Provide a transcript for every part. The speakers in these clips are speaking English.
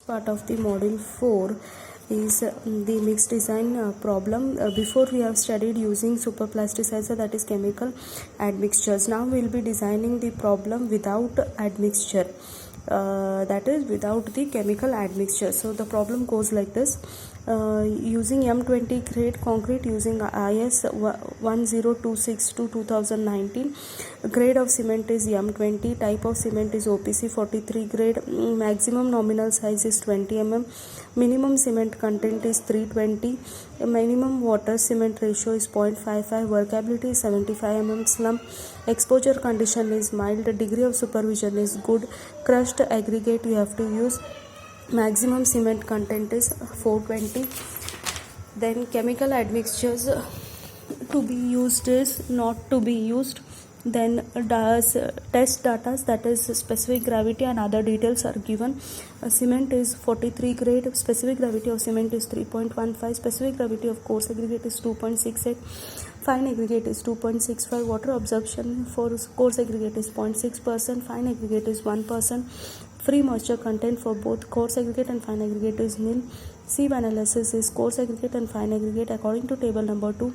part of the module 4 is the mixed design problem. Before we have studied using superplasticizer, that is chemical admixtures. Now we will be designing the problem without admixture, that is without the chemical admixture. So the problem goes like this. Using M20 grade concrete using IS 10262-2019, grade of cement is M20, type of cement is OPC 43 grade, maximum nominal size is 20 mm, minimum cement content is 320, minimum water cement ratio is 0.55, workability is 75 mm, slump, exposure condition is mild, degree of supervision is good, crushed aggregate you have to use, maximum cement content is 420. Then chemical admixtures to be used is not to be used. Then test data, that is specific gravity and other details are given. Cement is 43 grade, specific gravity of cement is 3.15, specific gravity of coarse aggregate is 2.68, fine aggregate is 2.65, water absorption for coarse aggregate is 0.6%, fine aggregate is 1%, free moisture content for both coarse aggregate and fine aggregate is nil. Sieve analysis is coarse aggregate and fine aggregate according to table number 2,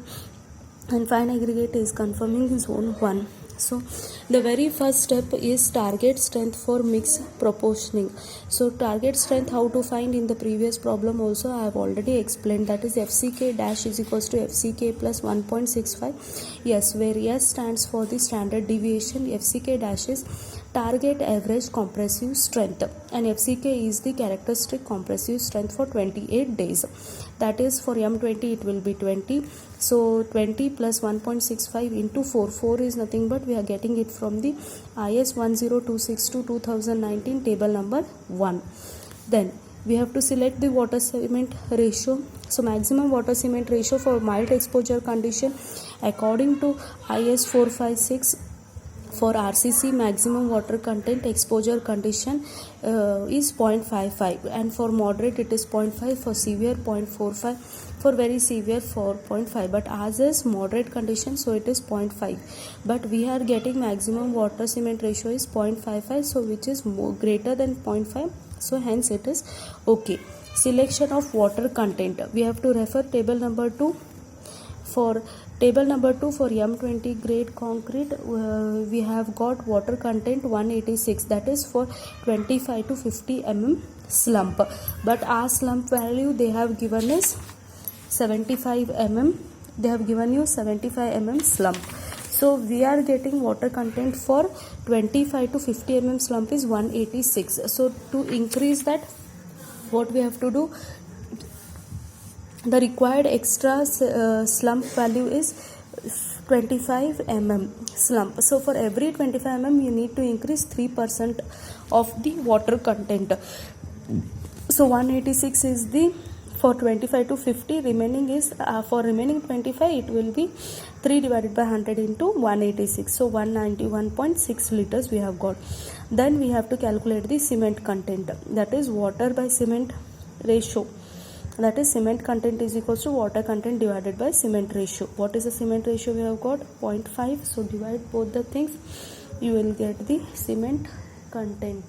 and fine aggregate is confirming zone 1. So the very first step is target strength for mix proportioning. So target strength, how to find, in the previous problem also I have already explained, that is FCK dash is equals to FCK plus 1.65. yes, where S stands for the standard deviation, FCK dash is target average compressive strength, and FCK is the characteristic compressive strength for 28 days. That is for M20 it will be 20. So 20 plus 1.65 into 4 is nothing but we are getting it from the IS 10262-2019 table number 1. Then we have to select the water cement ratio. So maximum water cement ratio for mild exposure condition according to IS 456 for RCC, maximum water content exposure condition is 0.55, and for moderate it is 0.5, for severe 0.45, for very severe 4.5, but as is moderate condition so it is 0.5, but we are getting maximum water cement ratio is 0.55, so which is more greater than 0.5, so hence it is okay. Selection of water content, we have to refer table number 2. For table number 2 for M20 grade concrete, we have got water content 186, that is for 25 to 50 mm slump, but our slump value they have given is 75 mm, they have given you 75 mm slump. So we are getting water content for 25 to 50 mm slump is 186. So to increase that, what we have to do, the required extra slump value is 25 mm slump. So for every 25 mm you need to increase 3% of the water content. So 186 is the for 25 to 50, remaining is for remaining 25 it will be 3 divided by 100 into 186, so 191.6 liters we have got. Then we have to calculate the cement content, that is water by cement ratio, that is cement content is equals to water content divided by cement ratio. What is the cement ratio we have got? 0.5, so divide both the things, you will get the cement content.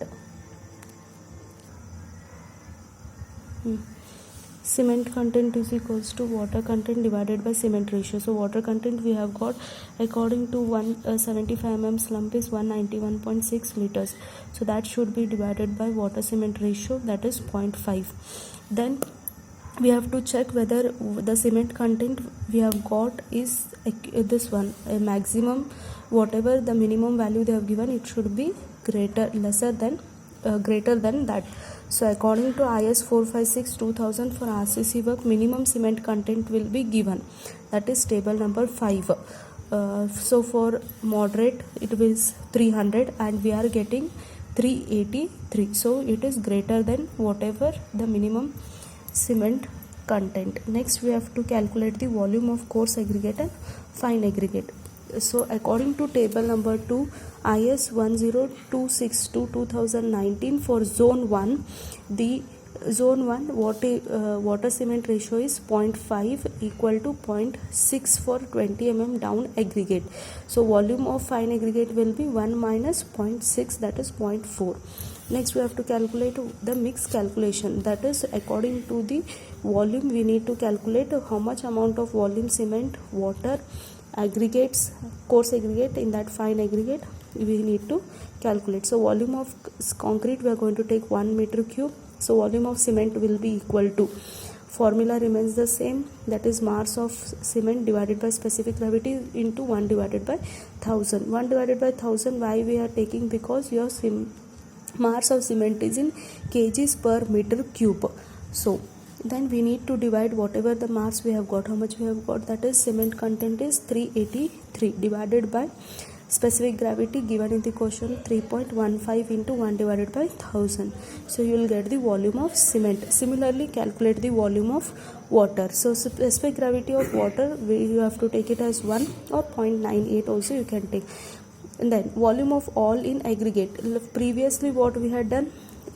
Cement content is equals to water content divided by cement ratio. So water content we have got according to 175 mm slump is 191.6 liters, so that should be divided by water cement ratio, that is 0.5. Then we have to check whether the cement content we have got is this one, a maximum, whatever the minimum value they have given, it should be greater than that. So according to IS 456-2000 for RCC work, minimum cement content will be given, that is table number 5. So for moderate it is 300 and we are getting 383, so it is greater than whatever the minimum cement content. Next we have to calculate the volume of coarse aggregate and fine aggregate. So according to table number 2, IS 10262-2019 for zone 1, the zone 1 water cement ratio is 0.5 equal to 0.6 for 20 mm down aggregate. So volume of fine aggregate will be 1 minus 0.6, that is 0.4. Next we have to calculate the mix calculation, that is according to the volume we need to calculate how much amount of volume cement, water, aggregates, coarse aggregate, in that fine aggregate we need to calculate. So volume of concrete we are going to take 1 meter cube, so volume of cement will be equal to, formula remains the same, that is mass of cement divided by specific gravity into 1 divided by 1000. 1 divided by 1000 why we are taking, because your mass of cement is in kgs per meter cube. So then we need to divide whatever the mass we have got, how much we have got, that is cement content is 383 divided by specific gravity given in the question 3.15 into 1 divided by 1000. So you will get the volume of cement. Similarly calculate the volume of water. So specific gravity of water you have to take it as 1 or 0.98 also you can take. And then volume of all in aggregate, previously what we had done,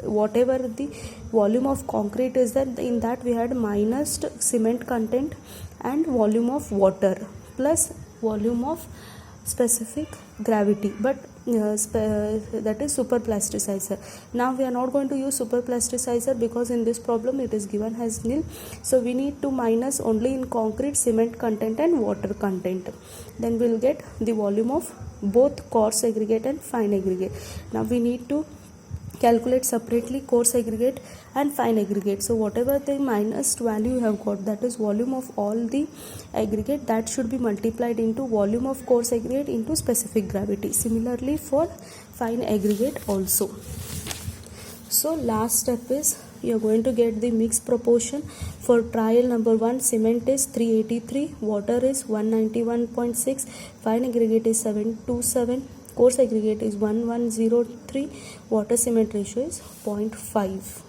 whatever the volume of concrete is, that in that we had minus cement content and volume of water plus volume of specific gravity, but that is super plasticizer. Now we are not going to use super plasticizer because in this problem it is given as nil, so we need to minus only in concrete cement content and water content, then we will get the volume of both coarse aggregate and fine aggregate. Now we need to calculate separately coarse aggregate and fine aggregate. So whatever the minus value you have got, that is volume of all the aggregate, that should be multiplied into volume of coarse aggregate into specific gravity. Similarly for fine aggregate also. So last step is you are going to get the mixed proportion. For trial number 1, cement is 383, water is 191.6, fine aggregate is 727, coarse aggregate is 1103, water cement ratio is 0.5.